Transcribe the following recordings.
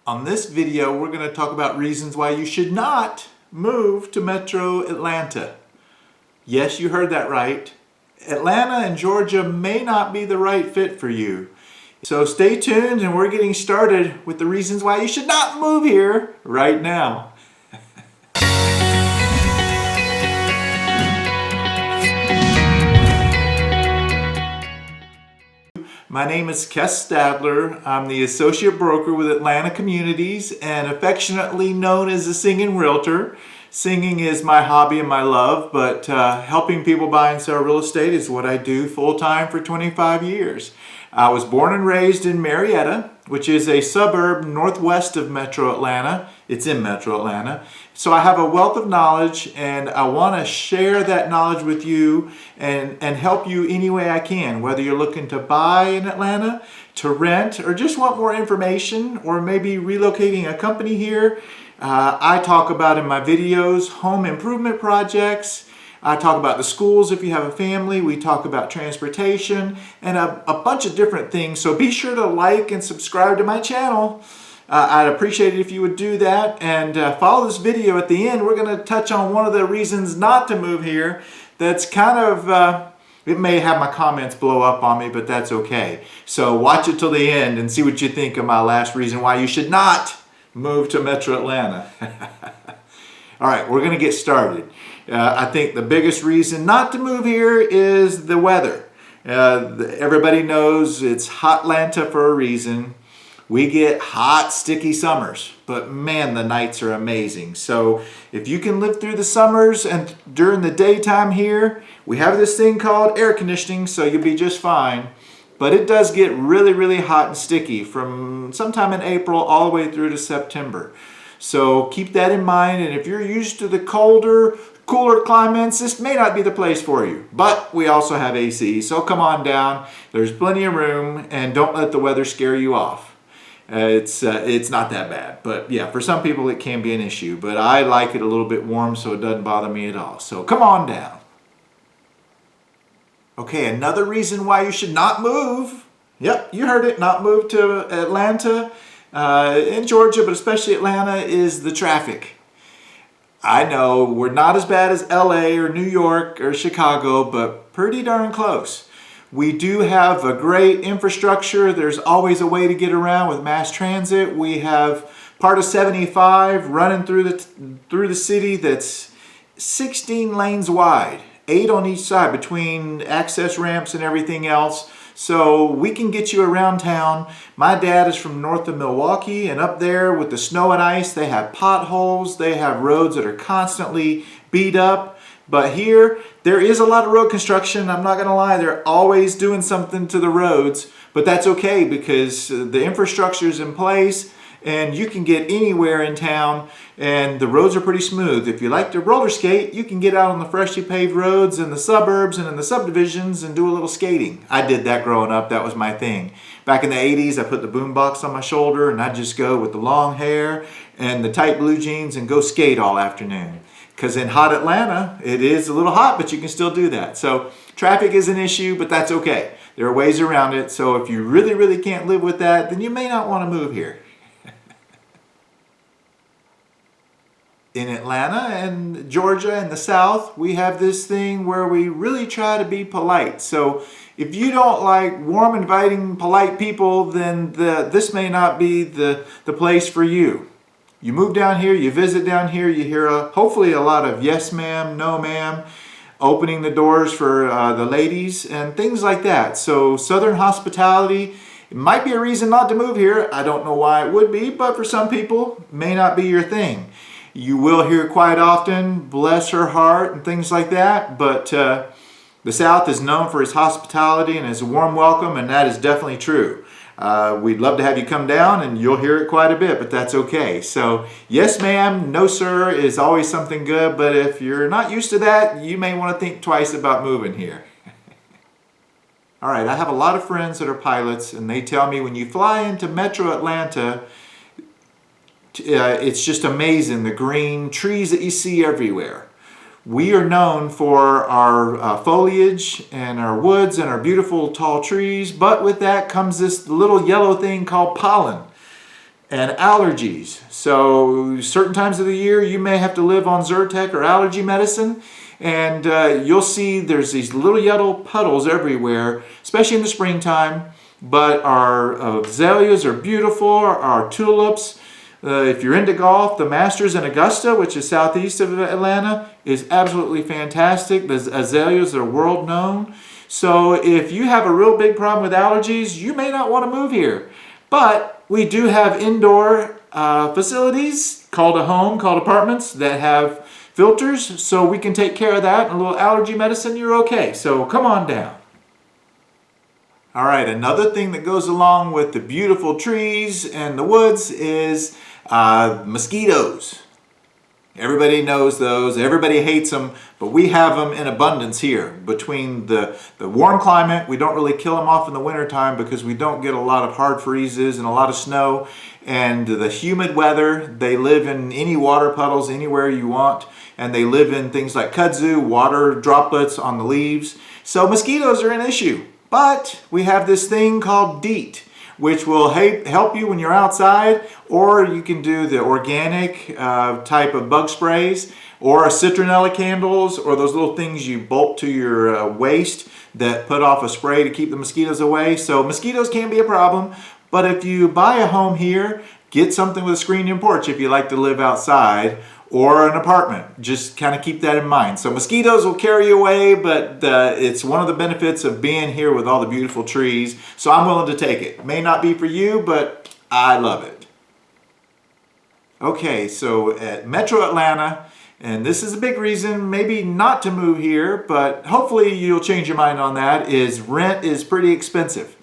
On this video, we're going to talk about reasons why you should not move to Metro Atlanta. Yes, you heard that right. Atlanta and Georgia may not be the right fit for you. So stay tuned and we're getting started with the reasons why you should not move here right now. My name is Kes Stadler. I'm the associate broker with Atlanta Communities and affectionately known as the Singing Realtor. Singing is my hobby and my love, but helping people buy and sell real estate is what I do full-time for 25 years. I was born and raised in Marietta, which is a suburb northwest of Metro Atlanta. It's in Metro Atlanta. So I have a wealth of knowledge and I want to share that knowledge with you and help you any way I can, whether you're looking to buy in Atlanta, to rent, or just want more information, or maybe relocating a company here. I talk about in my videos home improvement projects. I talk about the schools if you have a family. We talk about transportation and a bunch of different things. So be sure to like and subscribe to my channel. I'd appreciate it if you would do that, and follow this video. At the end, we're going to touch on one of the reasons not to move here. That's kind of, it may have my comments blow up on me, but that's okay. So watch it till the end and see what you think of my last reason why you should not move to Metro Atlanta. All right, we're going to get started. I think the biggest reason not to move here is the weather. Everybody knows it's hot Atlanta for a reason. We get hot, sticky summers, but man, the nights are amazing. So if you can live through the summers and during the daytime here, we have this thing called air conditioning, so you'll be just fine. But it does get really, really hot and sticky from sometime in April all the way through to September. So keep that in mind, and if you're used to the colder, cooler climates, this may not be the place for you. But we also have AC, so come on down. There's plenty of room, and don't let the weather scare you off. It's not that bad, but yeah, for some people it can be an issue, but I like it a little bit warm, so it doesn't bother me at all. So come on down. Okay, another reason why you should not move. Yep, you heard it, not move to Atlanta, in Georgia, but especially Atlanta, is the traffic. I know we're not as bad as LA or New York or Chicago, but pretty darn close. We do have a great infrastructure. There's always a way to get around with mass transit. We have part of 75 running through the city that's 16 lanes wide, 8 on each side between access ramps and everything else. So we can get you around town. My dad is from north of Milwaukee, and up there with the snow and ice, they have potholes. They have roads that are constantly beat up. But here, there is a lot of road construction. I'm not going to lie, they're always doing something to the roads. But that's okay because the infrastructure is in place and you can get anywhere in town and the roads are pretty smooth. If you like to roller skate, you can get out on the freshly paved roads in the suburbs and in the subdivisions and do a little skating. I did that growing up. That was my thing. Back in the 80s, I put the boombox on my shoulder and I'd just go with the long hair and the tight blue jeans and go skate all afternoon. Because in hot Atlanta, it is a little hot, but you can still do that. So traffic is an issue, but that's okay. There are ways around it. So if you really, really can't live with that, then you may not want to move here. In Atlanta and Georgia and the South, we have this thing where we really try to be polite. So if you don't like warm, inviting, polite people, then this may not be the place for you. You move down here, you visit down here, you hear hopefully a lot of yes ma'am, no ma'am, opening the doors for the ladies and things like that. So Southern hospitality, it might be a reason not to move here. I don't know why it would be, but for some people, it may not be your thing. You will hear quite often, bless her heart and things like that, but the South is known for its hospitality and its warm welcome, and that is definitely true. We'd love to have you come down and you'll hear it quite a bit, but that's okay. So yes ma'am, no sir is always something good, but if you're not used to that, you may want to think twice about moving here. All right, I have a lot of friends that are pilots and they tell me when you fly into Metro Atlanta, it's just amazing, the green trees that you see everywhere. We are known for our foliage and our woods and our beautiful tall trees, but with that comes this little yellow thing called pollen. and allergies. So certain times of the year you may have to live on Zyrtec or allergy medicine, and you'll see there's these little yellow puddles everywhere, especially in the springtime. But our azaleas are beautiful, our tulips. If you're into golf, the Masters in Augusta, which is southeast of Atlanta, is absolutely fantastic. The azaleas are world known. So if you have a real big problem with allergies, you may not want to move here. But we do have indoor facilities called a home, called apartments, that have filters, so we can take care of that. And a little allergy medicine, you're okay. So come on down. All right, another thing that goes along with the beautiful trees and the woods is mosquitoes. Everybody knows those, everybody hates them, but we have them in abundance here. Between the warm climate, we don't really kill them off in the wintertime because we don't get a lot of hard freezes and a lot of snow. And the humid weather, they live in any water puddles anywhere you want. And they live in things like kudzu, water droplets on the leaves. So mosquitoes are an issue. But we have this thing called DEET, which will help you when you're outside, or you can do the organic type of bug sprays, or citronella candles, or those little things you bolt to your waist that put off a spray to keep the mosquitoes away. So mosquitoes can be a problem, but if you buy a home here, get something with a screened-in porch if you like to live outside, or an apartment. Just kind of keep that in mind. So mosquitoes will carry you away, but it's one of the benefits of being here with all the beautiful trees. So I'm willing to take it. May not be for you, but I love it. Okay, so at Metro Atlanta, and this is a big reason maybe not to move here, but hopefully you'll change your mind on that, is rent is pretty expensive.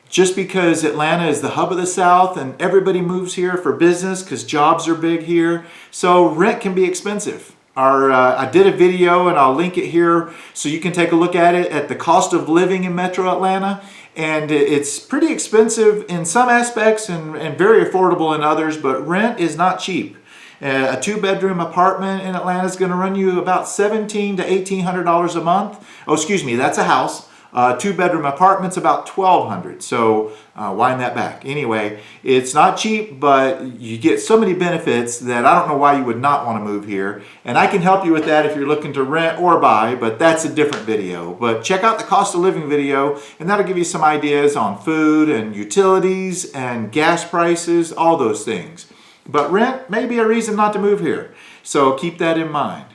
Just because Atlanta is the hub of the South and everybody moves here for business because jobs are big here, so rent can be expensive. I did a video and I'll link it here so you can take a look at it, at the cost of living in Metro Atlanta. And it's pretty expensive in some aspects and very affordable in others, but rent is not cheap. A 2-bedroom apartment in Atlanta is going to run you about $1,700 to $1,800 a month. Oh, excuse me, that's a house. 2-bedroom apartment's about $1,200, so wind that back. Anyway, it's not cheap, but you get so many benefits that I don't know why you would not want to move here. And I can help you with that if you're looking to rent or buy, but that's a different video. But check out the cost of living video, and that'll give you some ideas on food and utilities and gas prices, all those things. But rent may be a reason not to move here, so keep that in mind.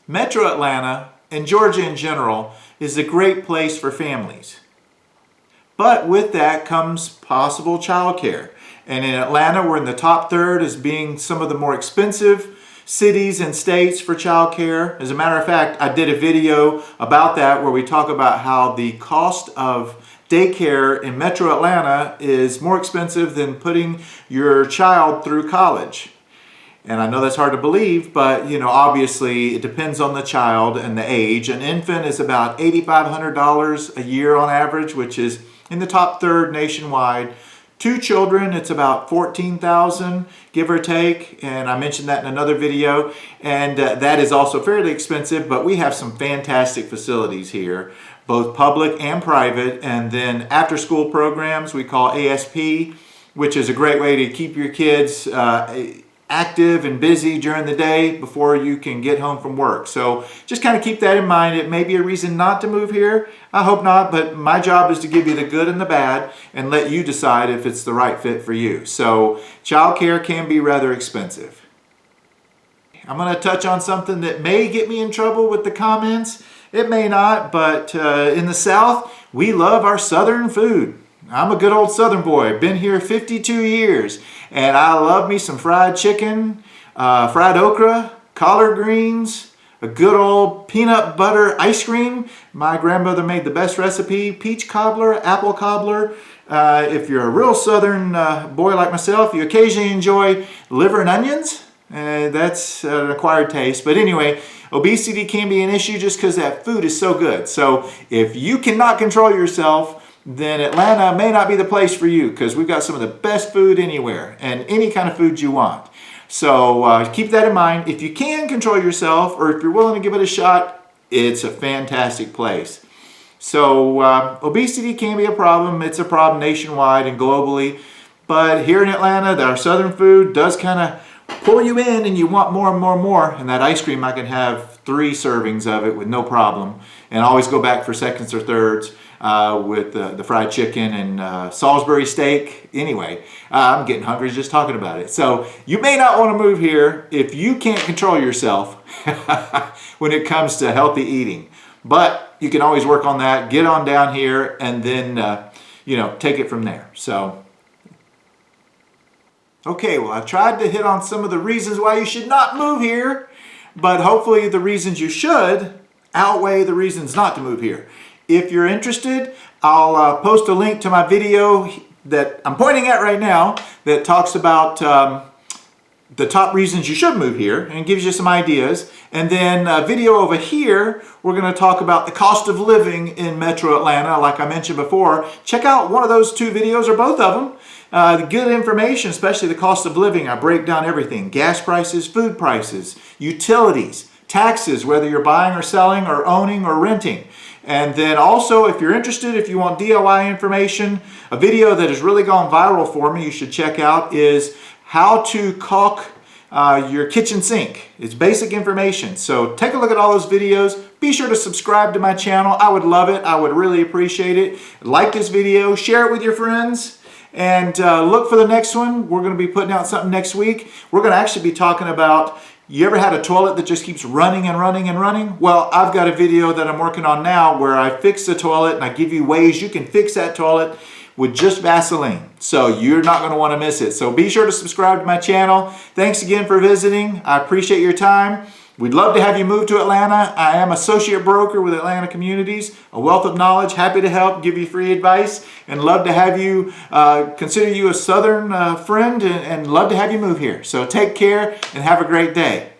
Metro Atlanta, and Georgia in general, is a great place for families. But with that comes possible childcare. And in Atlanta, we're in the top third as being some of the more expensive cities and states for childcare. As a matter of fact, I did a video about that where we talk about how the cost of daycare in Metro Atlanta is more expensive than putting your child through college. And I know that's hard to believe, but obviously it depends on the child and the age. An infant is about $8,500 a year on average, which is in the top third nationwide. 2 children, it's about $14,000, give or take. And I mentioned that in another video. And that is also fairly expensive, but we have some fantastic facilities here, both public and private. And then after school programs we call ASP, which is a great way to keep your kids active and busy during the day before you can get home from work. So just kind of keep that in mind. It may be a reason not to move here. I hope not, but my job is to give you the good and the bad and let you decide if it's the right fit for you. So childcare can be rather expensive. I'm going to touch on something that may get me in trouble with the comments. It may not, but in the South, we love our Southern food. I'm a good old Southern boy. Been here 52 years, and I love me some fried chicken, fried okra, collard greens, a good old peanut butter ice cream. My grandmother made the best recipe, peach cobbler, apple cobbler. If you're a real Southern boy like myself, you occasionally enjoy liver and onions. That's an acquired taste. But anyway, obesity can be an issue just because that food is so good. So if you cannot control yourself, then Atlanta may not be the place for you, because we've got some of the best food anywhere and any kind of food you want. So keep that in mind. If you can control yourself, or if you're willing to give it a shot, it's a fantastic place. So obesity can be a problem. It's a problem nationwide and globally. but here in Atlanta, our southern food does kind of pull you in and you want more and more and more. And that ice cream, I can have 3 servings of it with no problem, and always go back for seconds or thirds with the fried chicken and Salisbury steak. Anyway, I'm getting hungry just talking about it. So you may not want to move here if you can't control yourself when it comes to healthy eating. But you can always work on that, get on down here, and then take it from there. So okay, well, I tried to hit on some of the reasons why you should not move here, but hopefully the reasons you should outweigh the reasons not to move here. If you're interested, I'll post a link to my video that I'm pointing at right now that talks about the top reasons you should move here and gives you some ideas. And then a video over here, we're going to talk about the cost of living in Metro Atlanta, like I mentioned before. Check out one of those 2 videos or both of them. The good information, especially the cost of living. I break down everything: gas prices, food prices, utilities, taxes, whether you're buying or selling or owning or renting. And then also, if you're interested, if you want DIY information, a video that has really gone viral for me you should check out is how to caulk your kitchen sink. It's basic information. So take a look at all those videos. Be sure to subscribe to my channel. I would love it. I would really appreciate it. Like this video, share it with your friends, and look for the next one. We're going to be putting out something next week. We're going to actually be talking about, you ever had a toilet that just keeps running and running and running? Well, I've got a video that I'm working on now where I fix the toilet and I give you ways you can fix that toilet with just Vaseline. So you're not going to want to miss it. So be sure to subscribe to my channel. Thanks again for visiting. I appreciate your time. We'd love to have you move to Atlanta. I am associate broker with Atlanta Communities, a wealth of knowledge, happy to help, give you free advice, and love to have you, consider you a Southern friend, and love to have you move here. So take care and have a great day.